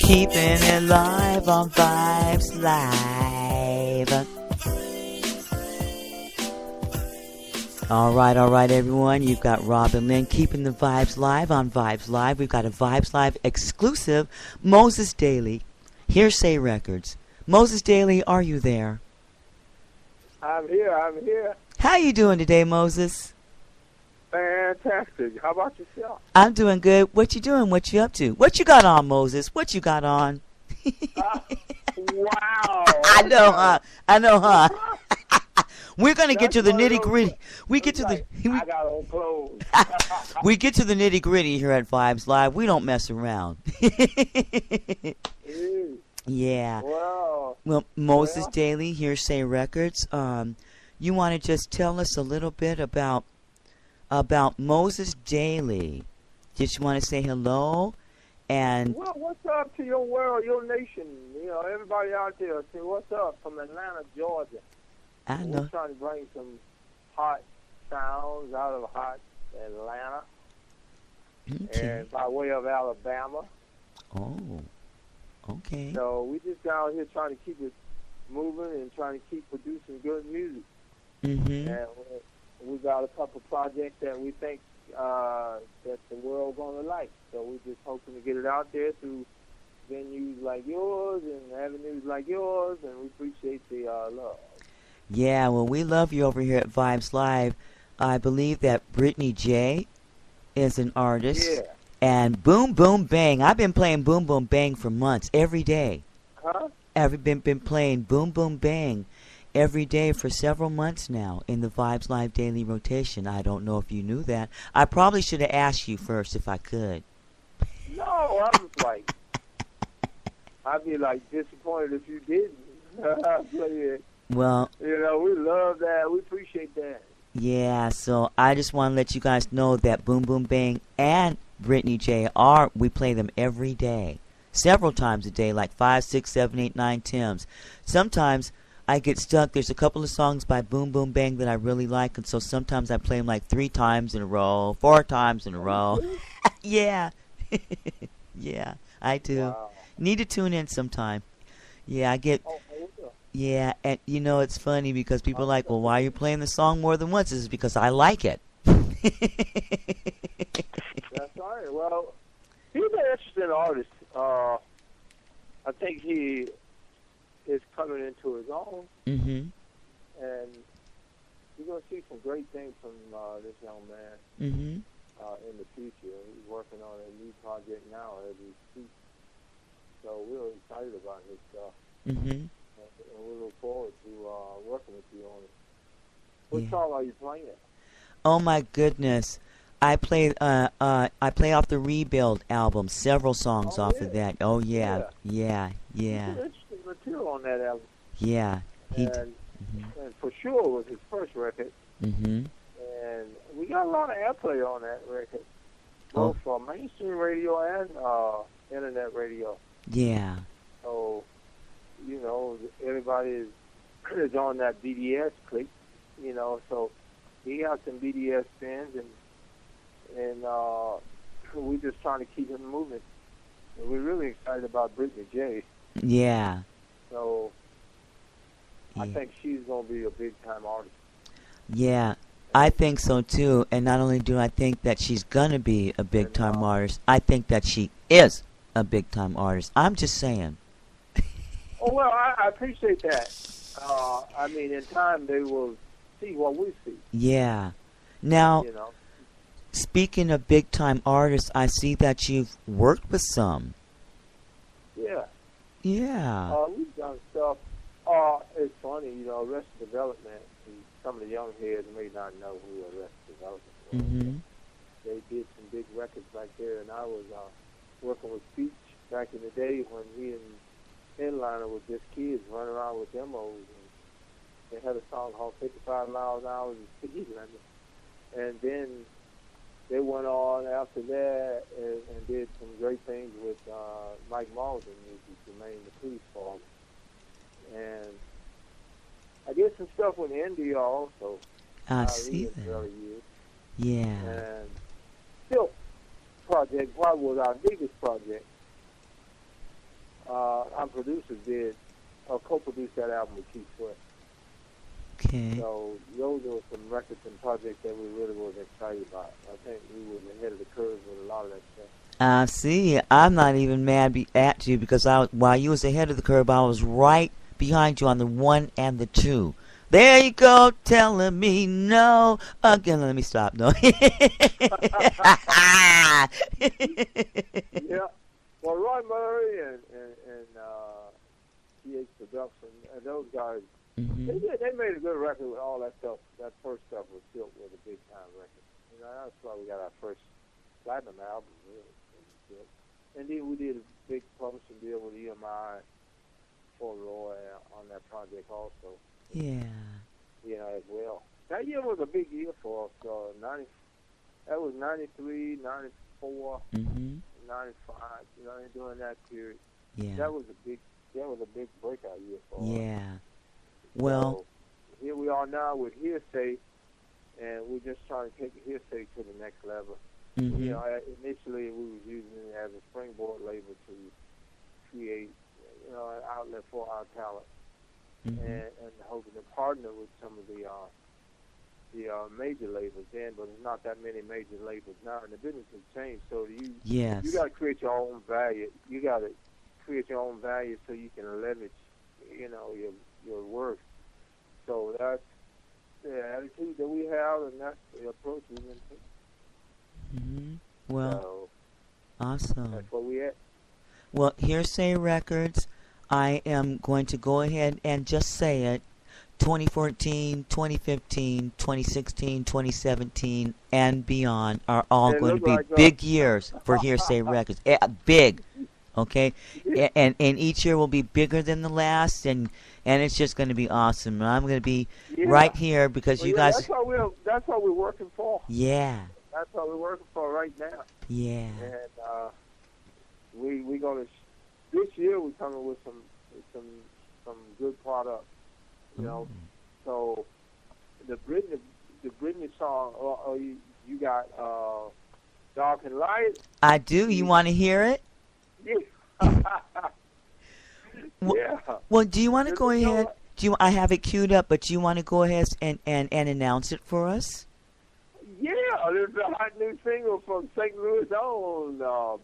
Keeping it live on Vibes Live. All right, everyone. You've got Rob and Lynn keeping the vibes live on Vibes Live. We've got a Vibes Live exclusive, Moses Dailey, Hearsay Records. Moses Dailey, are you there? I'm here. How you doing today, Moses? Fantastic. How about yourself? I'm doing good. What you doing? What you up to? What you got on, Moses? What you got on? Wow. I know, huh? We're gonna get to the nitty gritty. We get to I got on clothes. we get to the nitty gritty here at Vibes Live. We don't mess around. Yeah. Well, Moses Dailey, Hearsay Records. You want to just tell us a little bit about Moses Dailey? Just want to say hello and. Well, what's up to your world, your nation? You know, everybody out there. Say what's up from Atlanta, Georgia. I know. We're trying to bring some hot sounds out of hot Atlanta, and by way of Alabama. Oh, okay. So we just down here trying to keep it moving and trying to keep producing good music. Mm-hmm. And we got a couple projects that we think that the world gonna like. So we're just hoping to get it out there through venues like yours and avenues like yours, and we appreciate the love. Yeah, well, we love you over here at Vibes Live. I believe that Brittany J is an artist. Yeah. And Boom Boom Bang. I've been playing Boom Boom Bang for months, every day. Huh? I've been playing Boom Boom Bang every day for several months now in the Vibes Live daily rotation. I don't know if you knew that. I probably should have asked you first if I could. No, I was like, I'd be like disappointed if you didn't play it. Well, you know, we love that. We appreciate that. Yeah, so I just want to let you guys know that Boom Boom Bang and Brittany J we play them every day, several times a day, like 5, 6, 7, 8, 9 times. Sometimes I get stuck. There's a couple of songs by Boom Boom Bang that I really like, and so sometimes I play them like 3 times in a row, 4 times in a row. Yeah. Yeah, I do. Wow. Need to tune in sometime. Yeah, I get... Yeah, and you know, it's funny because people are like, well, why are you playing the song more than once? This is because I like it. That's right. Well, he's an interesting artist. I think he is coming into his own. Mm-hmm. And you're going to see some great things from this young man Mm-hmm. In the future. He's working on a new project now as we speak. So we're excited about his stuff. Mm-hmm. And we look forward to working with you on it. What song are you playing? Oh my goodness, I play off the Rebuild album, several songs off of that. Oh yeah. Interesting material on that album. Yeah, and for sure it was his first record. Mm-hmm. And we got a lot of airplay on that record, both for mainstream radio and internet radio. Yeah. So, you know, everybody is on that BDS click, you know, so he got some BDS fans, and we're just trying to keep him moving. And we're really excited about Brittany J. Yeah. So I think she's going to be a big-time artist. Yeah, I think so too. And not only do I think that she's going to be a big-time artist, I think that she is a big-time artist. I'm just saying. Oh, well, I appreciate that. I mean, in time, they will see what we see. Yeah. Now, you know, speaking of big-time artists, I see that you've worked with some. Yeah. Yeah. We've done stuff. It's funny, you know, Arrested Development, some of the young heads may not know who Arrested Development was. Mm-hmm. They did some big records back there, and I was working with Speech back in the day when he and Headliner were just kids running around with demos, and they had a song called 55 Miles an Hour and Speed Limit. And then they went on after that and did some great things with Mike Malden, who remained the police for him. And I did some stuff with India also. I see that. Early years. Yeah. And Silk project probably was our biggest project. our producers did co-produced that album with Keith Sweat. Okay. So those were some records and projects that we really was excited about. I think we was ahead of the curve with a lot of that stuff. I see. I'm not even mad at you because while you was ahead of the curve, I was right behind you on the 1 and the 2. There you go, telling me no again. Let me stop. No. Yeah. Well, Roy Murray and TH Production and those guys, they made a good record with all that stuff. That first stuff was built with a big time record. You know, that's why we got our first platinum album. Really. And then we did a big publishing deal with EMI for Roy on that project also. Yeah. You know, as well. That year was a big year for us. That was 93, 94, 95. You know, and during that period, Yeah. that was a big breakout year for us. Yeah. Well, So, here we are now with Hearsay, and we're just trying to take Hearsay to the next level. You know, initially we was using it as a springboard label to create, you know, an outlet for our talent, and hoping to partner with some of the major labels then, but there's not that many major labels now, and the business has changed. So you got to create your own value. You got to create your own value so you can leverage, you know, your worth. So that's the attitude that we have, and that's the approach we've been taking. Well, So awesome. that's where we at. Well, Hearsay Records, I am going to go ahead and just say it. 2014, 2015, 2016, 2017, and beyond are all It going to look be like big years for Hearsay Records. Big. Okay? And each year will be bigger than the last, and it's just going to be awesome. And I'm going to be right here because you guys... That's what we're working for. Yeah. That's what we're working for right now. Yeah. And we gonna this year we're coming with some good products. You know, so the Britney song. You got Dark and Light. I do. You want to hear it? Yeah. Yeah. Well, do you want to go ahead? I have it queued up, but do you want to go ahead and announce it for us? Yeah, there's a hot new single from St. Louis on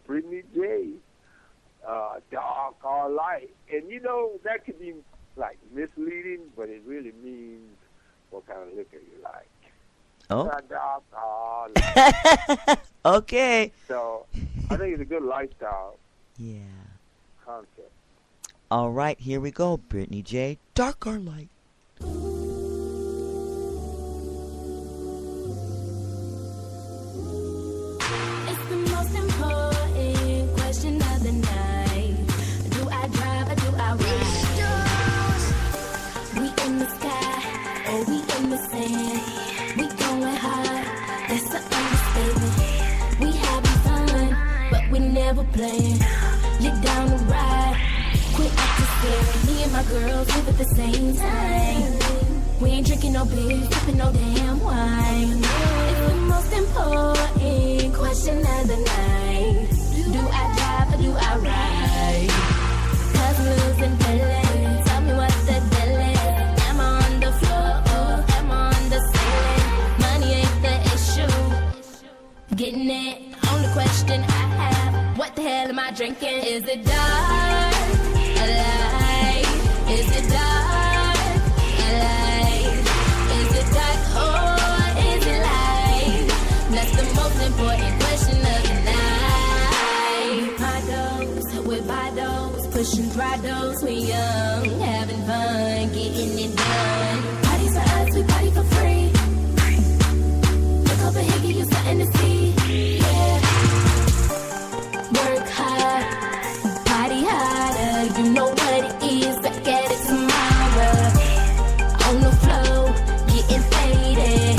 Brittany J. Dark or Light. And you know, that could be like misleading, but it really means what kind of liquor you like. Oh. Dark or light. Okay. So I think it's a good lifestyle concept. All right, here we go. Brittany J. Dark or Light. Playing, get down the ride, quit acting scared. Me and my girls live at the same time. We ain't drinking no beer, sipping no damn wine. It's the most important question of the night. Do I drive or do I ride? 'Cause I'm losing feelings. Tell me what's the deal is. Am I on the floor? Am I on the ceiling? Money ain't the issue. Getting it, only question I have. What the hell am I drinking? Is it dark or light? Is it dark or light? Is it dark or is it light? That's the most important question of the night. Pados, with Pados, pushing Prados, we young, having fun, getting it done. Party for us, we party for free. Look over here, give you something to see. Yeah. Work hard, party harder. You know what it is, back at it tomorrow. On the floor, getting faded.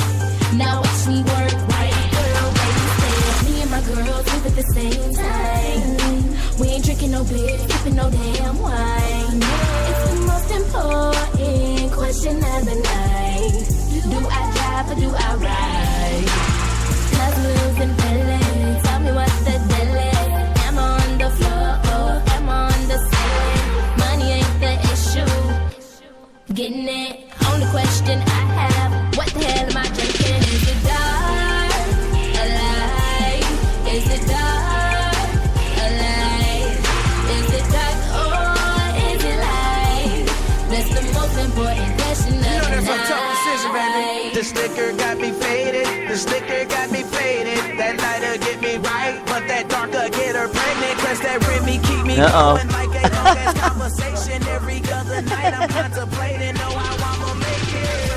Now watch me work right, girl, wasted. Me and my girls live at the same time. We ain't drinking no beer, sipping no damn wine. It's the most important question of the night. Do I drive or do I ride? 'Cause I'm losing feelings. Tell me what's the deal is. I'm on the floor, I'm on the ceiling. Is it dark or light? Is it dark or is it light? That's the most important question of the night. That's a tough decision, baby. This liquor got me faded. This liquor got me faded. That lighter get me right, but that darker get her pregnant. Cause that Remy keep me going like a long ass conversation. Every other night I'm contemplating, know how I'ma make it.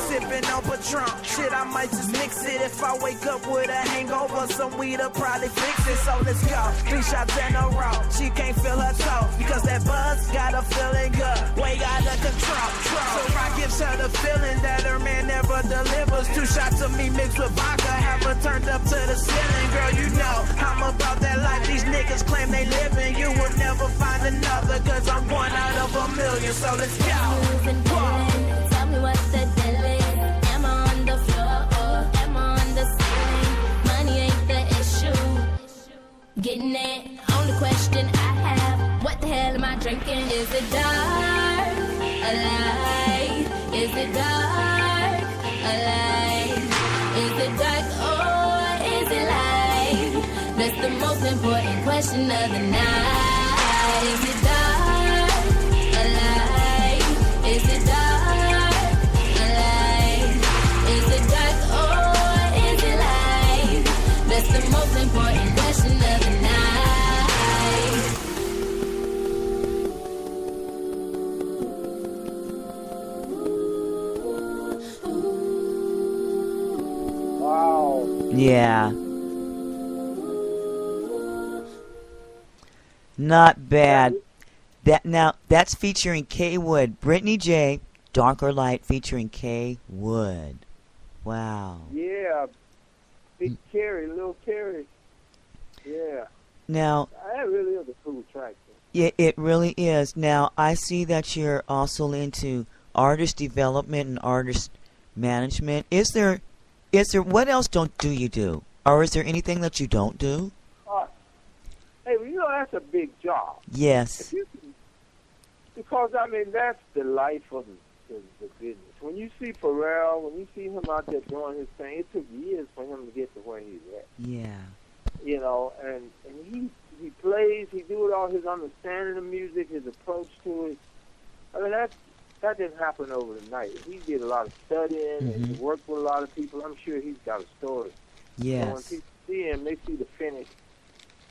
Sipping on Patron, shit, I might just mix it. If I wake up with a hangover, some weed'll probably fix it. So let's go, 3 shots in a row. She can't feel her toe, because that buzz got her feeling good, way out of control. So I gives her the feeling that her man never delivers. 2 shots of me mixed with vodka, have her turned up to the ceiling. Girl, you know I'm about that life these niggas claim they living. You will never find another, cause I'm 1 out of a million. So let's go. Tell me what's the deal is. Am I on the floor or am I on the ceiling? Money ain't the issue. Getting it, only question I have. What the hell am I drinking? Is it dark or light? Is it dark or light? Is it dark or is it light? That's the most important question of the night. Is it dark or light? Is it dark or light? Is it dark or is it light? That's the most important question of the night. Wow. Yeah. Not bad. That's featuring K Wood. Brittany J, Dark or Light, featuring K Wood. Wow. Yeah. Big Carrie, Little Carrie. Yeah. Now, That really is a cool track. it really is. Now, I see that you're also into artist development and artist management. Is there what else do you do? Or is there anything that you don't do? Hey, well, you know, that's a big job. Yes. Because, I mean, that's the life of the business. When you see Pharrell, when you see him out there doing his thing, it took years for him to get to where he's at. Yeah. You know, and he plays, he do it all, his understanding of music, his approach to it. I mean, that didn't happen over the night. He did a lot of studying and he worked with a lot of people. I'm sure he's got a story. Yes. And when people see him, they see the finished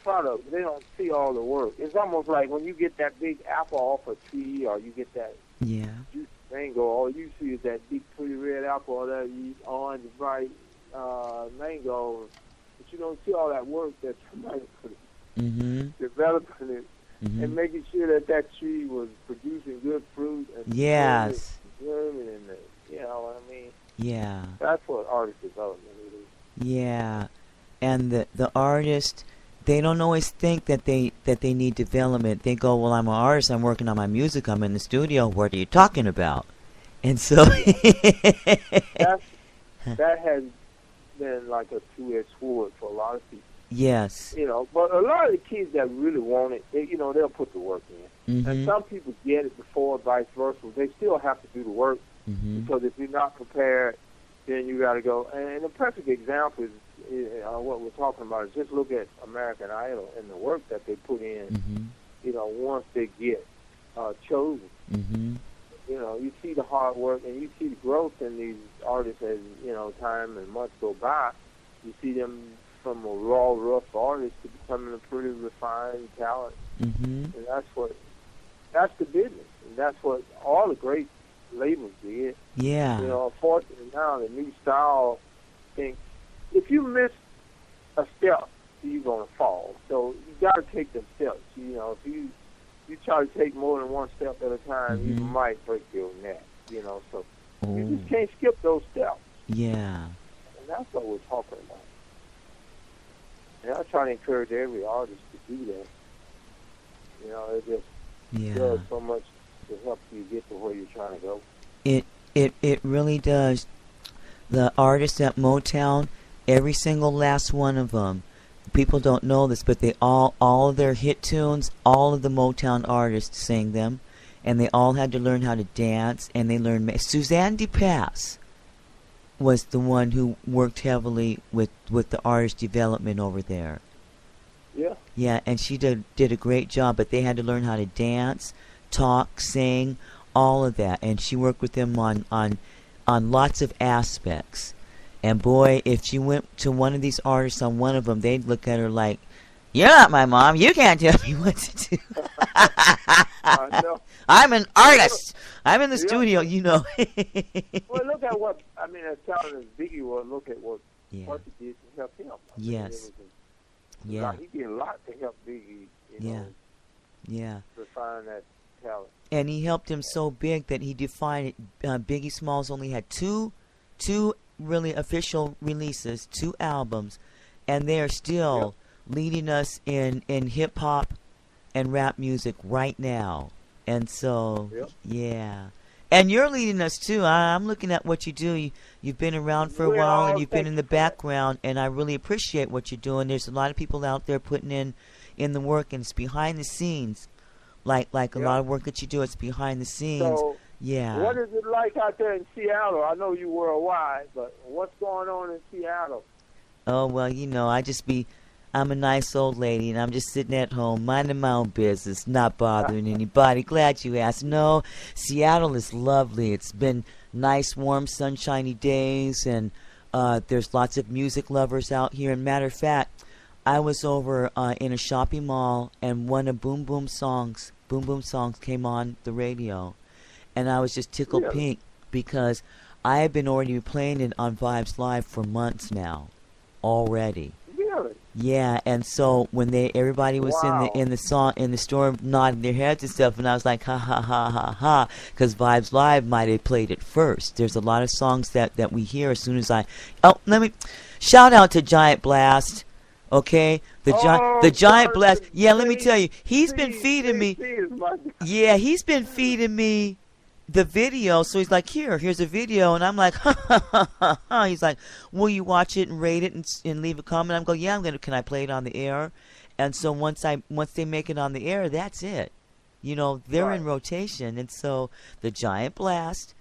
product. They don't see all the work. It's almost like when you get that big apple off a tree, or you get that juice mango, all you see is that big pretty red apple, or that orange bright mango, but you don't see all that work that somebody put developing it and making sure that tree was producing good fruit and yes, blooming, and you know what I mean. Yeah. That's what artist development is. Yeah, and the artist, they don't always think that they need development. They go, well, I'm an artist, I'm working on my music, I'm in the studio, what are you talking about? And so that has been like a two-edged sword for a lot of people. Yes. You know, but a lot of the kids that really want it, they'll put the work in. And some people get it before, vice versa. They still have to do the work, because if you're not prepared, then you got to go. And a perfect example is what we're talking about is just look at American Idol and the work that they put in, once they get chosen. You know, you see the hard work and you see the growth in these artists as, time and months go by. You see them from a raw, rough artist to becoming a pretty refined talent. And that's the business. And that's what all the great labels did. Yeah. Unfortunately now the new style thinks if you miss a step, you're going to fall. So you got to take them steps. If you try to take more than one step at a time, you might break your neck. So you just can't skip those steps. Yeah. And that's what we're talking about. And I try to encourage every artist to do that. It just does so much to help you get to where you're trying to go. It really does. The artists at Motown, every single last one of them, people don't know this, but they all of their hit tunes, all of the Motown artists sang them, and they all had to learn how to dance, and they learned. Suzanne DePass was the one who worked heavily with the artist development over there. Yeah. Yeah, and she did a great job, but they had to learn how to dance, talk, sing, all of that. And she worked with them on lots of aspects. And boy, if she went to one of these artists on one of them, they'd look at her like, "You're not my mom. You can't tell me what to do." I know. I'm an artist. I'm in the studio, you know. Well, look at what, I mean, as talented as Biggie was, look at what Yeah. what he did to help him. I mean, Yes. Yeah. He did a lot to help Biggie, Yeah. refine that talent. And he helped him so big that he defined it. Biggie Smalls only had two really official releases, 2 albums, and they are still leading us in hip hop and rap music right now. And so, yeah. And you're leading us too. I'm looking at what you do. You've been around for a while, and you've been in the background, and I really appreciate what you're doing. There's a lot of people out there putting in the work, and it's behind the scenes. Like a lot of work that you do, it's behind the scenes. So, yeah. what is it like out there in Seattle? I know you worldwide, but what's going on in Seattle? Oh, well, I'm a nice old lady, and I'm just sitting at home, minding my own business, not bothering anybody. Glad you asked. No, Seattle is lovely. It's been nice, warm, sunshiny days, and there's lots of music lovers out here. And matter of fact, I was over in a shopping mall, and one of Boom Boom songs came on the radio, and I was just tickled pink because I have been already playing it on Vibes Live for months now, already. Really? Yeah, and so when everybody was in the store nodding their heads and stuff, and I was like, ha ha ha ha ha, because Vibes Live might have played it first. There's a lot of songs that we hear as soon as let me shout out to Giant Blast. Okay, the Giant Blast. Yeah, let me tell you, he's been feeding me. Yeah, he's been feeding me the video. So he's like, here's a video, and I'm like, ha ha ha ha ha. He's like, will you watch it and rate it and leave a comment? I'm going, yeah, I'm gonna. Can I play it on the air? And so once they make it on the air, that's it. They're in rotation, and so the Giant Blast.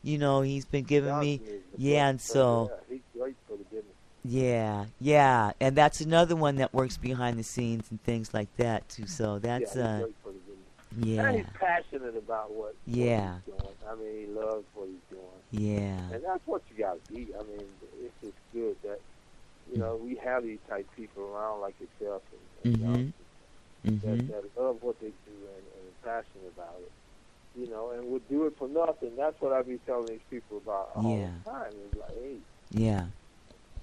He's been giving me, and so. He's great for the business. Yeah, and that's another one that works behind the scenes and things like that too. So that's he's great for the business. yeah. And he's passionate about what he's doing. I mean, he loves what he's doing. Yeah. And that's what you got to be. I mean, it's just good that we have these type people around like yourself and that love what they do and are passionate about it. And would do it for nothing. That's what I be telling these people about all the time. It's like, hey. Yeah.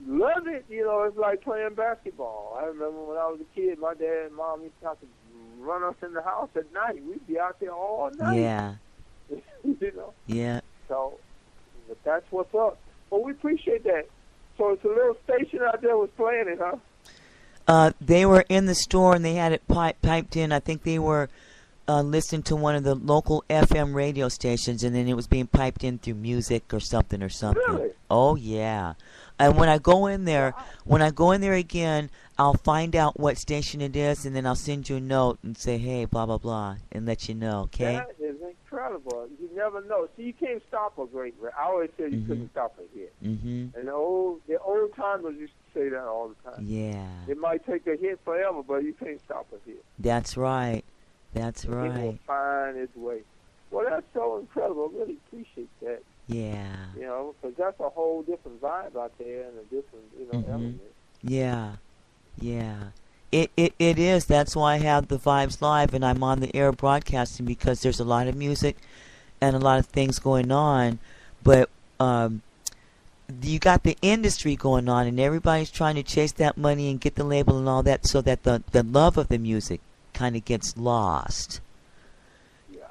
Love it, it's like playing basketball. I remember when I was a kid, my dad and mom used to have to run us in the house at night. We'd be out there all night. Yeah. Yeah. So, but that's what's up. Well, we appreciate that. So it's a little station out there was playing it, huh? They were in the store and they had it piped in. I think they were listening to one of the local FM radio stations, and then it was being piped in through music or something. Really? Oh yeah. And when I go in there, again, I'll find out what station it is, and then I'll send you a note and say, hey, blah blah blah, and let you know. Okay. That is incredible. You never know. See, you can't stop a great. I always said you couldn't stop a hit. Mm-hmm. And the old timers used to say that all the time. Yeah. It might take a hit forever, but you can't stop a hit. That's right. That's right. It will find its way. Well, that's so incredible. I really appreciate that. Yeah. Because that's a whole different vibe out there and a different, element. Yeah. Yeah. It is. That's why I have the Vibes Live and I'm on the air broadcasting, because there's a lot of music and a lot of things going on. But you got the industry going on, and everybody's trying to chase that money and get the label and all that, so that the love of the music kind of gets lost.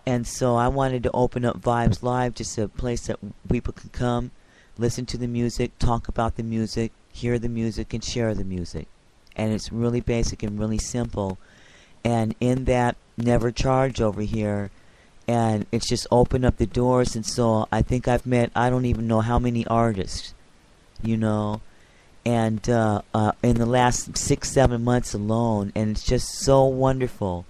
And so I wanted to open up Vibes Live, just a place that people can come, listen to the music, talk about the music, hear the music, and share the music. And it's really basic and really simple. And in that, never charge over here. And it's just opened up the doors. And so I think I've met, I don't even know how many artists, And in the last 6-7 months alone. And it's just so wonderful.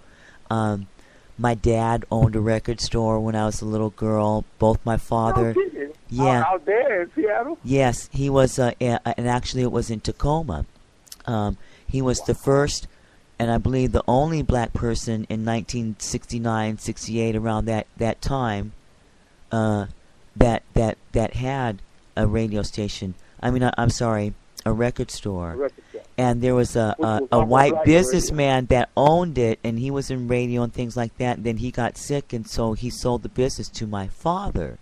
My dad owned a record store when I was a little girl. Both my father, Yeah. Out there in Seattle? Yes, he was, and actually it was in Tacoma. He was the first, and I believe the only black person in 1969, 68, around that time, that had a radio station. I mean, I'm sorry, a record store. And there was a white businessman that owned it, and he was in radio and things like that. And then he got sick, and so he sold the business to my father.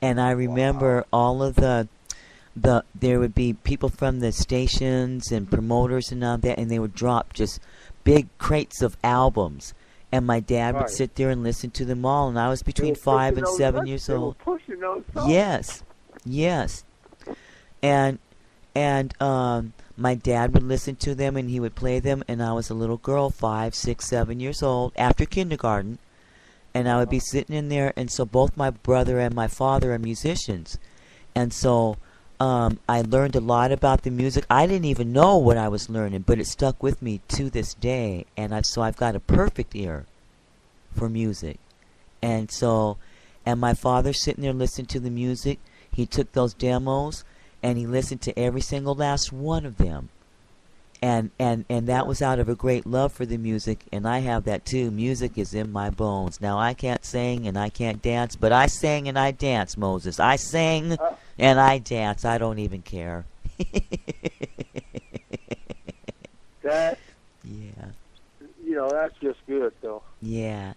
And I remember all of there would be people from the stations and promoters and all that, and they would drop just big crates of albums. And my dad would sit there and listen to them all, and I was between 5 and 7 years old. They were pushing those songs. Yes. And my dad would listen to them, and he would play them, and I was a little girl, 5, 6, 7 years old, after kindergarten. And I would be sitting in there, and so both my brother and my father are musicians. And so I learned a lot about the music. I didn't even know what I was learning, but it stuck with me to this day. And so I've got a perfect ear for music. And my father sitting there listening to the music, he took those demos, and he listened to every single last one of them. And that was out of a great love for the music, and I have that too. Music is in my bones. Now, I can't sing and I can't dance, but I sang and I danced, Moses. I sang and I danced. I don't even care. That's just good, though. Yeah.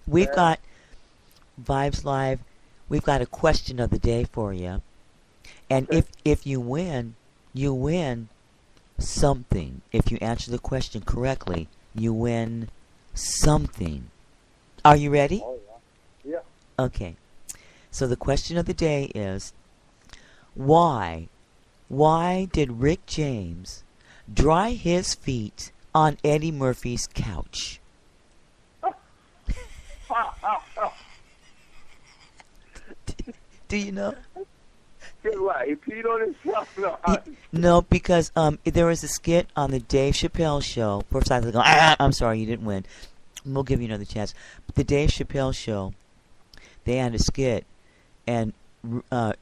We've got Vibes Live. We've got a question of the day for you. And if you win something. If you answer the question correctly, you win something. Are you ready? Oh, yeah. Okay. So the question of the day is, why did Rick James dry his feet on Eddie Murphy's couch? Do you know? What, he peed on himself? No, because there was a skit on the Dave Chappelle show. First I was going, I'm sorry, you didn't win. We'll give you another chance. But the Dave Chappelle show, they had a skit, and Dave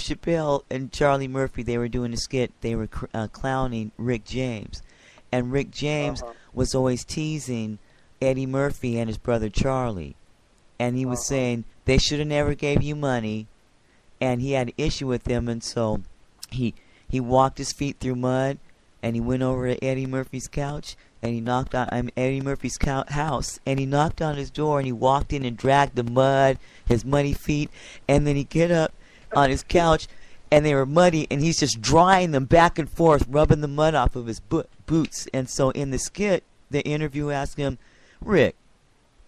Chappelle and Charlie Murphy, they were doing a skit. They were clowning Rick James, and Rick James was always teasing Eddie Murphy and his brother Charlie, and he was saying they should have never gave you money. And he had an issue with them, and so he walked his feet through mud, and he went over to Eddie Murphy's couch, and he knocked on Eddie Murphy's house, and he knocked on his door, and he walked in and dragged the mud, his muddy feet, and then he get up on his couch, and they were muddy, and he's just drying them back and forth, rubbing the mud off of his boots. And so in the skit, the interviewer asked him, Rick,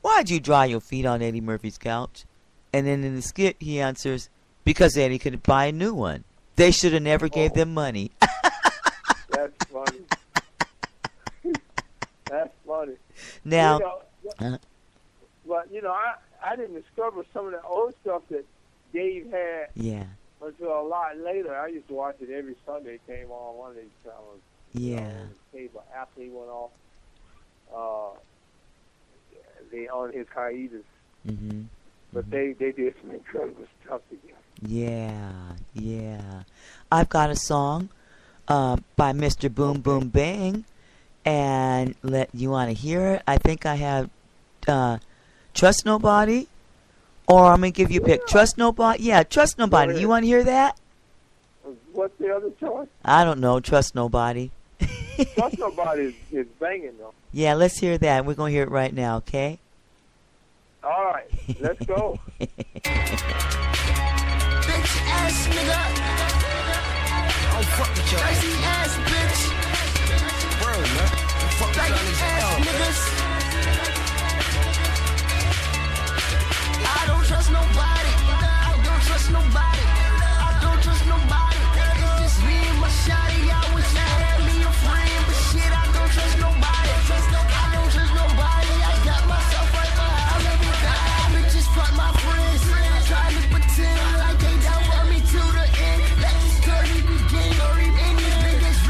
why'd you dry your feet on Eddie Murphy's couch? And then in the skit, he answers, because Eddie could buy a new one. They should have never gave them money. That's funny. That's funny. Now, but I didn't discover some of the old stuff that Dave had. Yeah. Until a lot later. I used to watch it every Sunday. It came on one of these channels. Yeah. Cable after he went off. They on his hiatus. Mm-hmm. But they did some incredible stuff together. Yeah. I've got a song by Mr. Boom Boom Bang, and you want to hear it? I think I have Trust Nobody, or I'm going to give you a pick. Trust Nobody? Yeah, Trust Nobody. You want to hear that? What's the other choice? I don't know. Trust Nobody. Trust Nobody is banging, though. Yeah, let's hear that. We're going to hear it right now, okay? All right, let's go. Bitch ass nigga. Oh, fuck with your ass bitch. Bro, man. Fuck with y'all ass niggas. I don't trust nobody. I don't trust nobody. I don't trust nobody. It's just me and my shawty. I wish I had me a friend, but shit, I don't trust nobody. I don't trust nobody. I got myself right behind every time. Bitches fuck my friends. Trying to pretend like they don't want me to the end. Let the story begin. And these niggas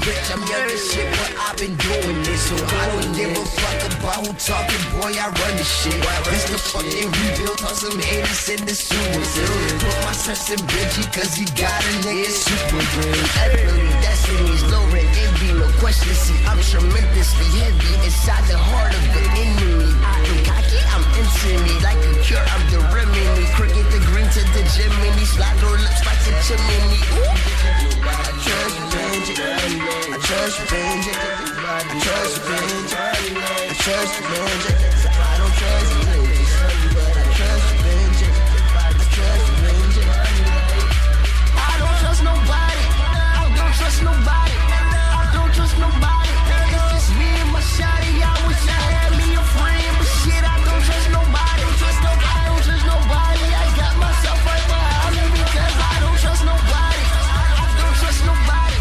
rich, I'm young as shit, but I've been doing this. So I don't give a fuck about who talking, boy, I run this shit. This the fucking rebuild on some haters in the sewers. Put my trust in Benji, cause he got a nigga super good. Definitely, destiny's low rent, envy, no question. See, I'm tremendously heavy inside the heart of the enemy. I'm cocky, I'm me like a cure, I'm the remedy. Cricket the green to the Gemini, slide her lips like a chimney. I trust Benji, I trust Benji, I trust Benji, I trust Benji. I don't trust Benji, but I trust Benji, I trust Benji. I don't trust nobody, I don't trust nobody, I don't trust nobody. It's just me and my shawty. I wish I had me a friend, but shit, I don't trust nobody. I don't trust nobody. I got myself right behind me because I don't trust nobody. I don't trust nobody.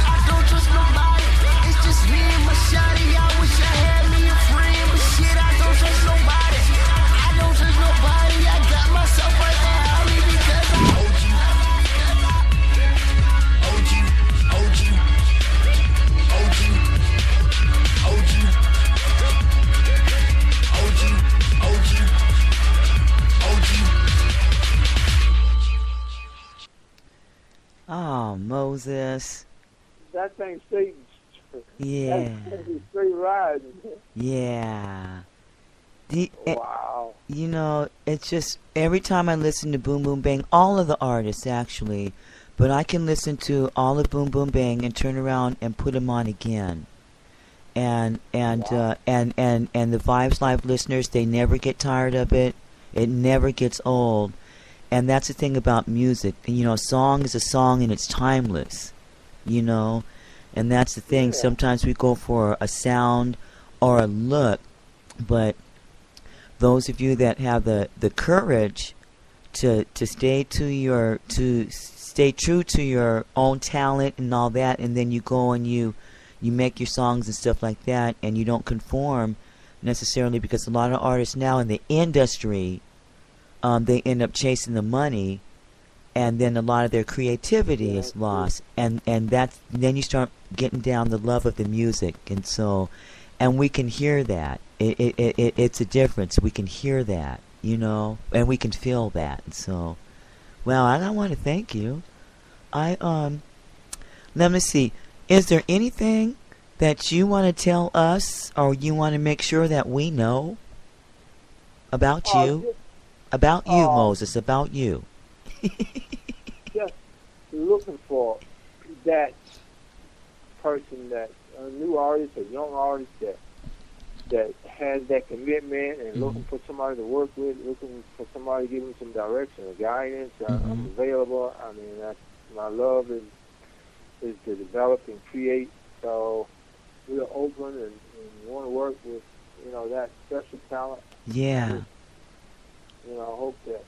I don't trust nobody. It's just me and my shawty. I wish I had me a friend, but shit, I don't trust nobody. I don't trust nobody. I got myself right behind me because I owed you. Owed you. Owed you. Owed you. Owed you. Owed you. Owed you. Oh, Moses. That thing straight. Yeah. That thing straight riding. Yeah. Wow. You know, it's just every time I listen to Boom Boom Bang, all of the artists actually, but I can listen to all of Boom Boom Bang and turn around and put them on again. And Wow. And the Vibes Live listeners, they never get tired of it. It never gets old. And that's the thing about music. You know, a song is a song and it's timeless. You know? And that's the thing. Yeah. Sometimes we go for a sound or a look, but those of you that have the courage to stay true to your own talent and all that, and then you go and you make your songs and stuff like that, and you don't conform necessarily, because a lot of artists now in the industry, they end up chasing the money, and then a lot of their creativity is lost, and then you start getting down the love of the music, and we can hear that. It's a difference. We can hear that, you know, and we can feel that. And so, well, I want to thank you. Let me see. Is there anything that you want to tell us, or you want to make sure that we know about you? About you, Moses, about you. Just looking for that person, that a new artist, a young artist that has that commitment, and looking for somebody to work with, looking for somebody to give them some direction or guidance. I'm available. I mean, that's my love is to develop and create. So we're open and want to work with, you know, that special talent. Yeah. You know, I hope that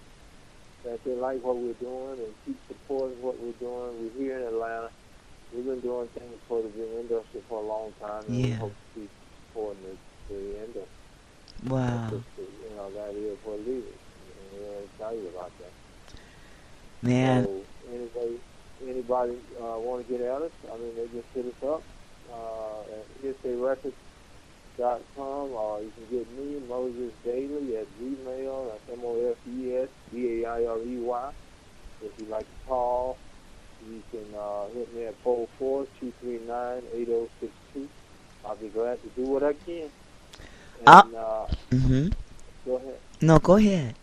they like what we're doing and keep supporting what we're doing. We're here in Atlanta. We've been doing things for the industry for a long time, and we hope to keep supporting the industry. Wow. You know, that is what it is. And we're excited about that. Man. So anybody want to get at us, I mean, they just hit us up at hearsayrecords.com, or you can get me, Moses Dailey, at Gmail. That's MOSESDAIREY. If you'd like to call, you can hit me at 442398062. I'll be glad to do what I can. And, go ahead. No, go ahead.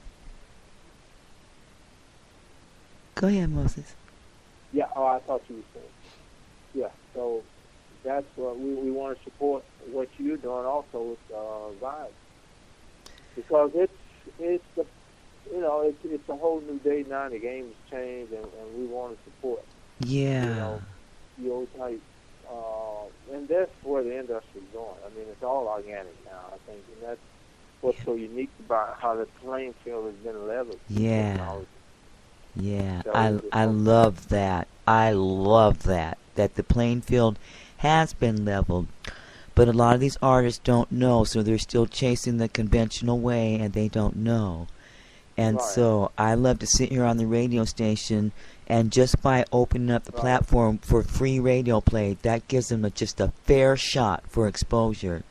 Go ahead, Moses. Yeah, I thought you were saying. Yeah, so that's what we want to support what you're doing also with Vibes, because it's the, you know, it's a whole new day now. The game has changed, and we want to support. Yeah. You know, the old type, and that's where the industry is going. I mean, it's all organic now, I think, and that's what's so unique about how the playing field has been leveled. Yeah. Yeah, So I love that. I love that the playing field has been leveled. But a lot of these artists don't know, so they're still chasing the conventional way, and they don't know. And so I love to sit here on the radio station And just by opening up the platform for free radio play, that gives them just a fair shot for exposure.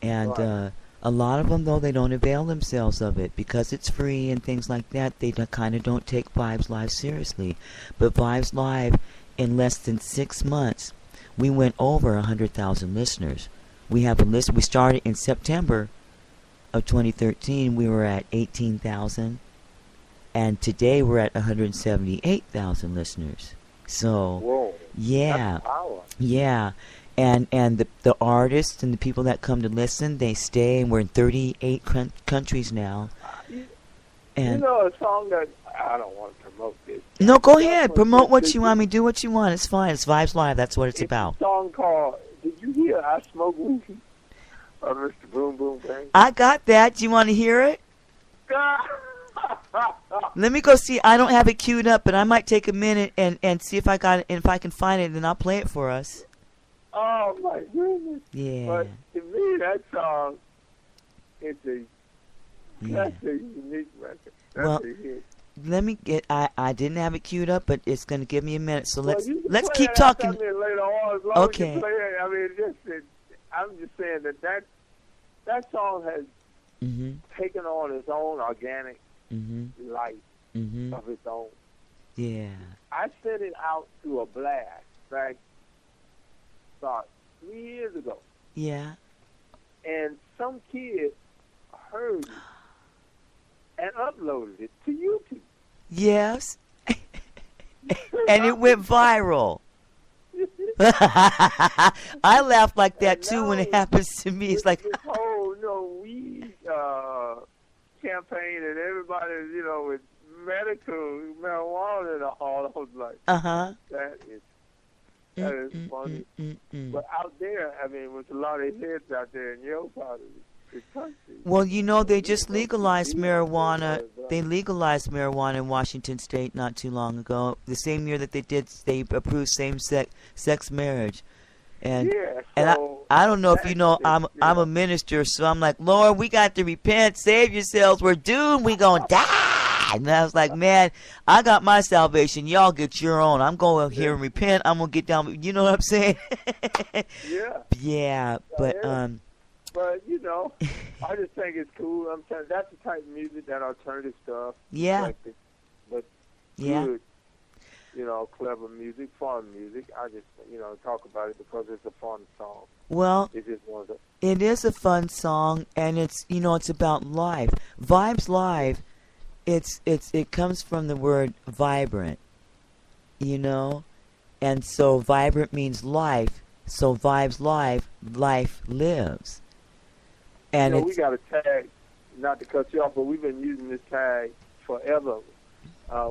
And a lot of them, though, they don't avail themselves of it because it's free and things like that. They kind of don't take Vibes Live seriously. But Vibes Live, in less than 6 months, we went over 100,000 listeners. We have a list. We started in September of 2013. We were at 18,000. And today we're at 178,000 listeners. So, whoa, yeah, that's power. Yeah, and the artists and the people that come to listen, they stay. And we're in 38 countries now. And you know a song that I don't want to promote this. No, go ahead. Promote what you want. I mean, do what you want. It's fine. It's Vibes Live. That's what it's about. A song called "Did You Hear I Smoke Weed?" of Mr. Boom Boom Bang. I got that. Do you want to hear it? Let me go see. I don't have it queued up, but I might take a minute and see if I got it, and if I can find it, then I'll play it for us. Oh my goodness! Yeah. But to me, that song, that's a unique record. That's a hit. Let me get. I didn't have it queued up, but it's going to give me a minute. So let's keep talking. Later on, as long okay. As you play it, I mean, I'm just saying that song has taken on its own organic life of its own. Yeah. I sent it out to a blast back about 3 years ago. Yeah. And some kid heard it and uploaded it to YouTube. Yes. And it went viral. I laugh like that too when it happens to me. It's like this whole weed campaign and everybody, with medical marijuana and all. I was like, that is funny. But out there, I mean, with a lot of heads out there in your part of the country. Well, they just legalized marijuana. They legalized marijuana in Washington State not too long ago. The same year that they approved same-sex marriage. And I don't know if you know, I'm a minister, so I'm like, Lord, we got to repent, save yourselves, we're doomed, we gonna die. And I was like, man, I got my salvation, y'all get your own. I'm going here and repent. I'm gonna get down. You know what I'm saying? Yeah, but But I just think it's cool. I'm telling that's the type of music, that alternative stuff. Yeah. But good. Clever music, fun music. I just, talk about it because it's a fun song. Well, it is a fun song, and it's, it's about life. Vibes Live, it comes from the word vibrant, and so vibrant means life. So Vibes Live, life lives. And we got a tag, not to cut you off, but we've been using this tag forever.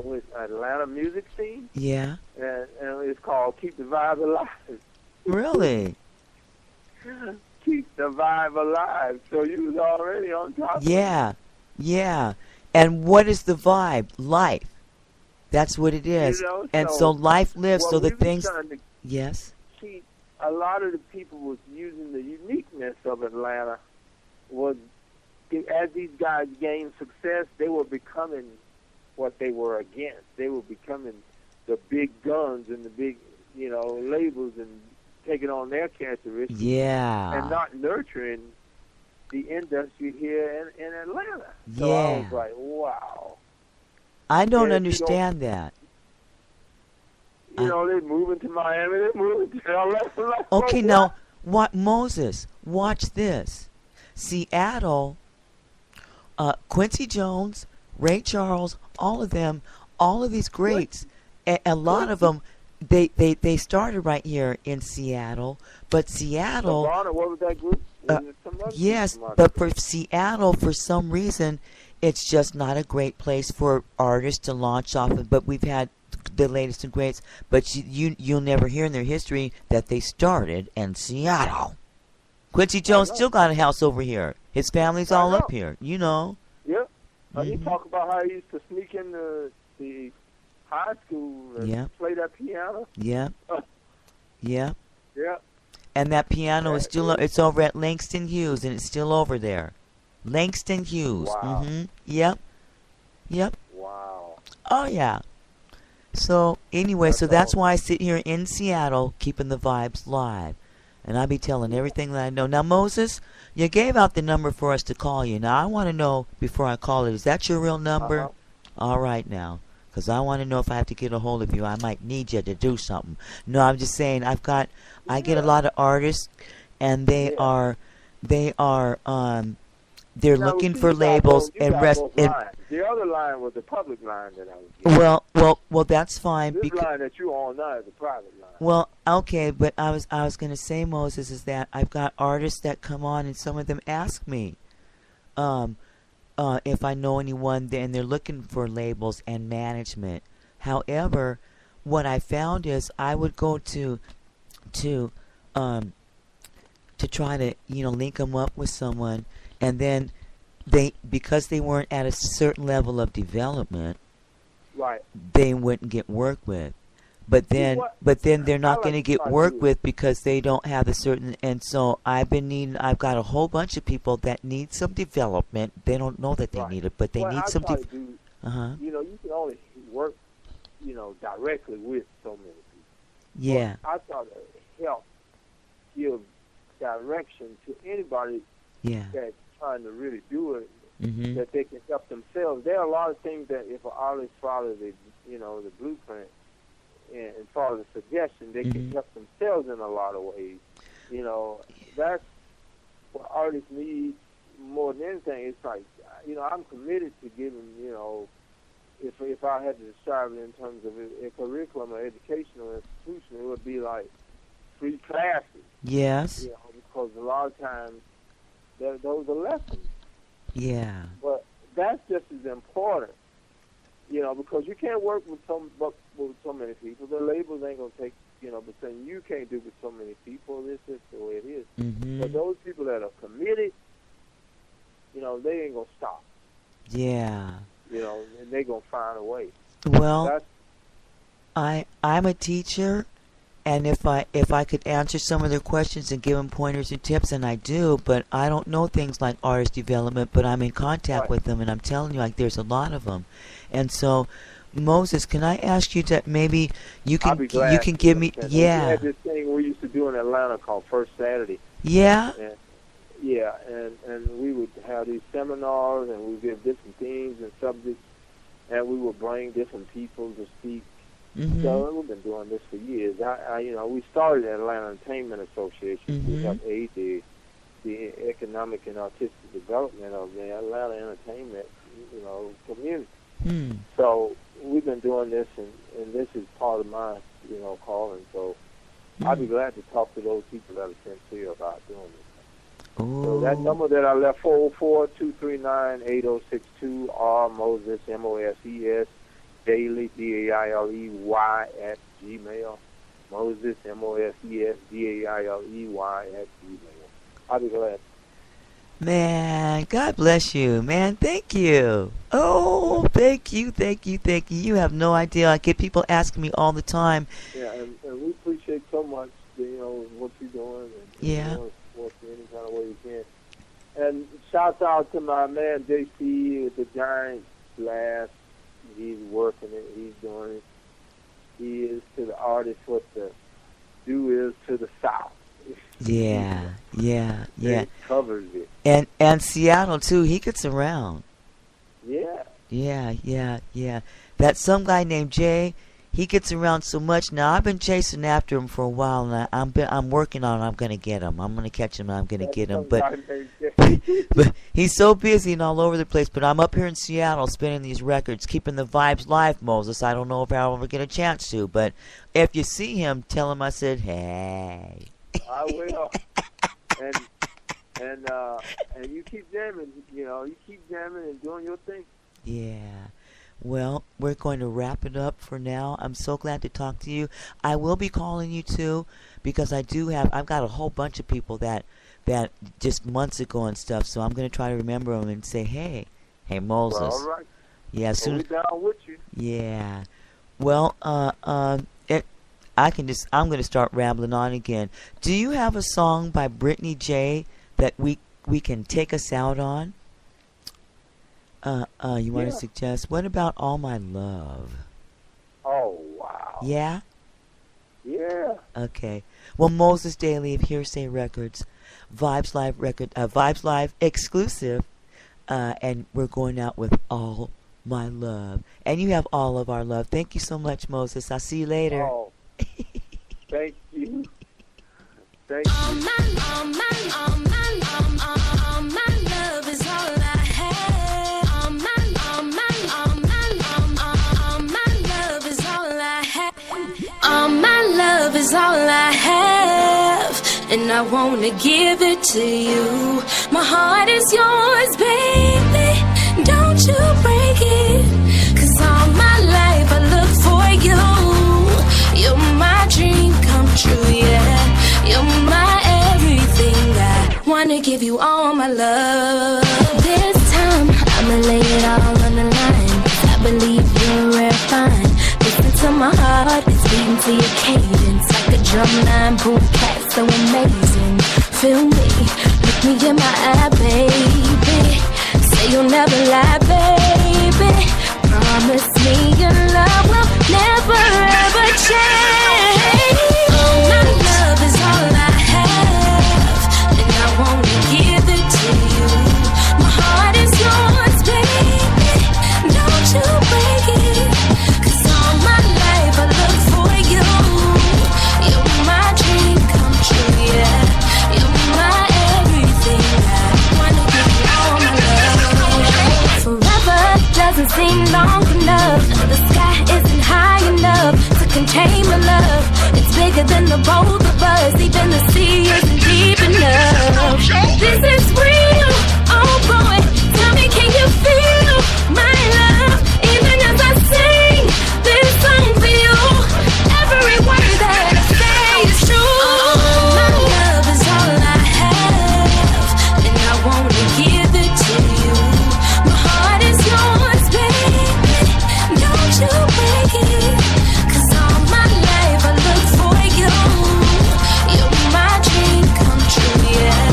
With Atlanta music scene. Yeah. And it's called Keep the Vibe Alive. Really? Keep the Vibe Alive. So you was already on top of it. Yeah. And what is the vibe? Life. That's what it is. And so life lives, so the things... Yes? Keep, a lot of the people was using the uniqueness of Atlanta. As these guys gained success, they were becoming what they were against. They were becoming the big guns and the big, labels and taking on their characteristics. Yeah. And not nurturing the industry here in Atlanta. So yeah. I was like, wow. I don't understand that. They're moving to Miami, they're moving to LA. Okay, now, Moses, watch this. Seattle, Quincy Jones, Ray Charles, all of these greats, a lot of them, they started right here in Seattle, but Seattle... What was that group? Yes, but for Seattle, for some reason, it's just not a great place for artists to launch off of, but we've had the latest and greats, but you'll never hear in their history that they started in Seattle. Quincy Jones still got a house over here. His family's all up here, Yep. He talked about how he used to sneak in the high school and play that piano. Yeah. Yeah. Yeah. And that piano is still, it's over at Langston Hughes, and it's still over there. Langston Hughes. Wow. Yep. Wow. Oh, yeah. So anyway, so that's all. why I sit here in Seattle keeping the vibes live. And I be telling everything that I know. Now, Moses, you gave out the number for us to call you. Now, I want to know before I call it, is that your real number? Uh-huh. All right now. Because I want to know if I have to get a hold of you. I might need you to do something. No, I'm just saying I get a lot of artists, and they're Now, looking see, for you got labels both, you got both lines. The other line was the public line that I was getting. well, that's fine. This line that you on now is the private line. Well, okay, but I was going to say, Moses, is that I've got artists that come on, and some of them ask me if I know anyone, and they're looking for labels and management. However, what I found is I would go to try to link them up with someone, and then because they weren't at a certain level of development, Right. they wouldn't get work with. But then they're not going to get work with because they don't have a certain. And so I've got a whole bunch of people that need some development. They don't know that they need it, but they need some. You can only work, directly with so many people. Yeah. But I try to help give direction to anybody that's trying to really do it, that they can help themselves. There are a lot of things that if an artist follows the blueprint and follow the suggestion, they can help themselves in a lot of ways. That's what artists need more than anything. It's like, I'm committed to giving, if I had to describe it in terms of a curriculum or educational institution, it would be like free classes. Yes. Because a lot of times those are lessons. Yeah. But that's just as important, because you can't work with so many people. The labels ain't gonna take, but saying you can't do with so many people. This is the way it is. But those people that are committed, they ain't gonna stop. Yeah. And they gonna find a way. Well, I'm a teacher. And if I could answer some of their questions and give them pointers and tips, and I do, but I don't know things like artist development, but I'm in contact with them, and I'm telling you, like, there's a lot of them. And so, Moses, can I ask you that maybe you can give me, We had this thing we used to do in Atlanta called First Saturday. Yeah? And we would have these seminars, and we would give different themes and subjects, and we would bring different people to speak. So we've been doing this for years. We started at Atlanta Entertainment Association to help aid the economic and artistic development of the Atlanta entertainment, community. So we've been doing this, and this is part of my, calling. So I'd be glad to talk to those people that are sincere about doing this. So that number that I left, 404-239-8062, R Moses, Moses, Dailey, Dailey at Gmail. Moses, Moses, Dailey at Gmail. I'll be glad. Man, God bless you. Man, thank you. Oh, thank you. You have no idea. I get people asking me all the time. Yeah, and we appreciate so much, what you're doing. And you want to support you any kind of way you can. And shouts out to my man, JC, with the Giants last. He's working it. He's doing it. He is to the artist what the dew is to the South. Yeah. He covers it. And Seattle too. He gets around. Yeah. Yeah. That some guy named Jay. He gets around so much now. I've been chasing after him for a while, and I'm working on it. I'm gonna get him. I'm gonna catch him. And I'm gonna get him. But he's so busy and all over the place. But I'm up here in Seattle spinning these records, keeping the vibes live, Moses. I don't know if I'll ever get a chance to, but if you see him, tell him I said hey. I will. And you keep jamming. You keep jamming and doing your thing. Yeah. Well, we're going to wrap it up for now. I'm so glad to talk to you. I will be calling you too, because I've got a whole bunch of people that just months ago and stuff. So I'm going to try to remember them and say, hey, Moses. Well, all right. Yeah, we're down with you. Yeah. Well, I'm going to start rambling on again. Do you have a song by Brittany J that we can take us out on? You want to suggest? What about All My Love? Oh, Yeah? Yeah. Okay. Well, Moses Dailey of Hearsay Records, Vibes Live exclusive, and we're going out with All My Love. And you have all of our love. Thank you so much, Moses. I'll see you later. Oh, thank you. Thank you. All my love is all I have. All my love is all I have. All my love is all I have, and I wanna give it to you. My heart is yours, baby. Don't you break it, 'cause all my life I look for you. You're my dream come true, yeah. You're my everything. I wanna give you all my love. This time I'ma lay it all on the line, 'cause I believe you're rare fine. Listen to my heart, it's beating to your cadence like a drum line, boom cat, so amazing. Feel me, look me in my eye, baby. Say you'll never lie, baby. Promise me your love will never ever change. All my love is all I have, and I wanna give it to you. My heart is yours, baby. Don't you break it, 'cause all my life I look for you. You're my dream come true, yeah. You're my everything. I wanna give you all my love. Forever doesn't seem long enough. The sky isn't high enough to contain my love. It's bigger than the both of us. Even the sea isn't deep enough. This is real. Oh boy, tell me, can you feel my love? Even as I sing this song for you, every word that I say is true. My love is all I have, and I wanna give it to you. My heart is yours, baby. Don't you break it, 'cause all my life I look for you. You're my dream come true, yeah.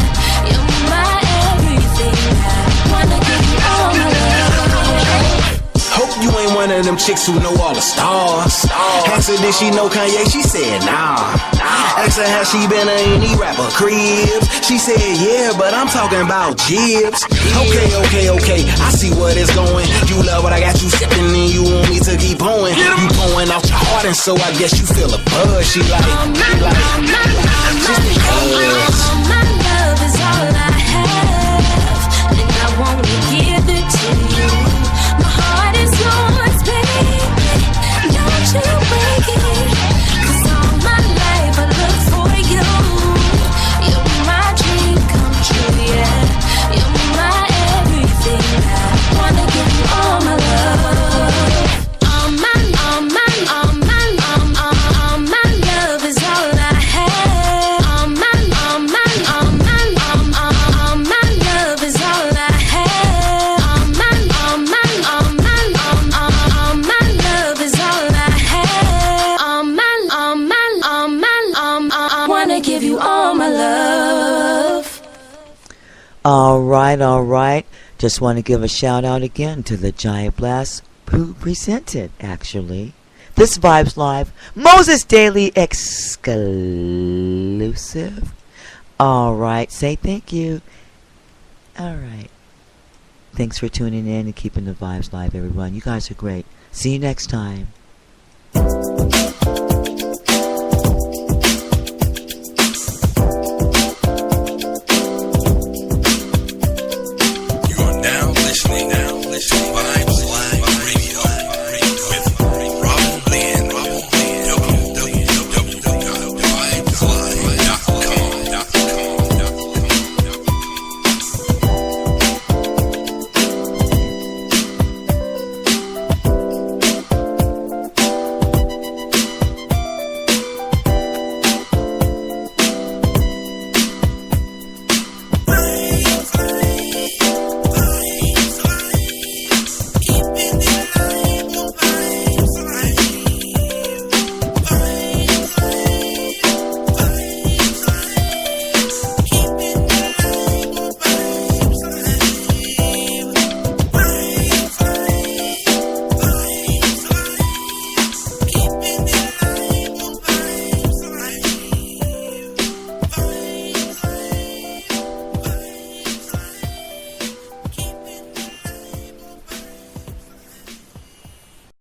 You're my everything. I wanna give you all my love. Hope you ain't one of them chicks who know all the stars. Asked her did she know Kanye, she said nah. Asked her has she been to any rapper cribs, she said yeah, but I'm talking about jibs. Okay, I see where it's going. You love what I got you sipping and you want me to keep pouring. You pouring out your heart and so I guess you feel a buzz. She like, just because. All my love is all I have, and I wanna give it to you. My heart is yours, baby. Don't you break it, 'cause all my life I look for you. You're my dream come true, yeah. You're my everything. I wanna give you all my love. All my love is all I have. All my love is all I have. All my love is all I have. I wanna give you all my love. All right. Just want to give a shout out again to the Giant Blast who presented, actually, this Vibes Live Moses Dailey exclusive. All right. Say thank you. All right. Thanks for tuning in and keeping the vibes live, everyone. You guys are great. See you next time.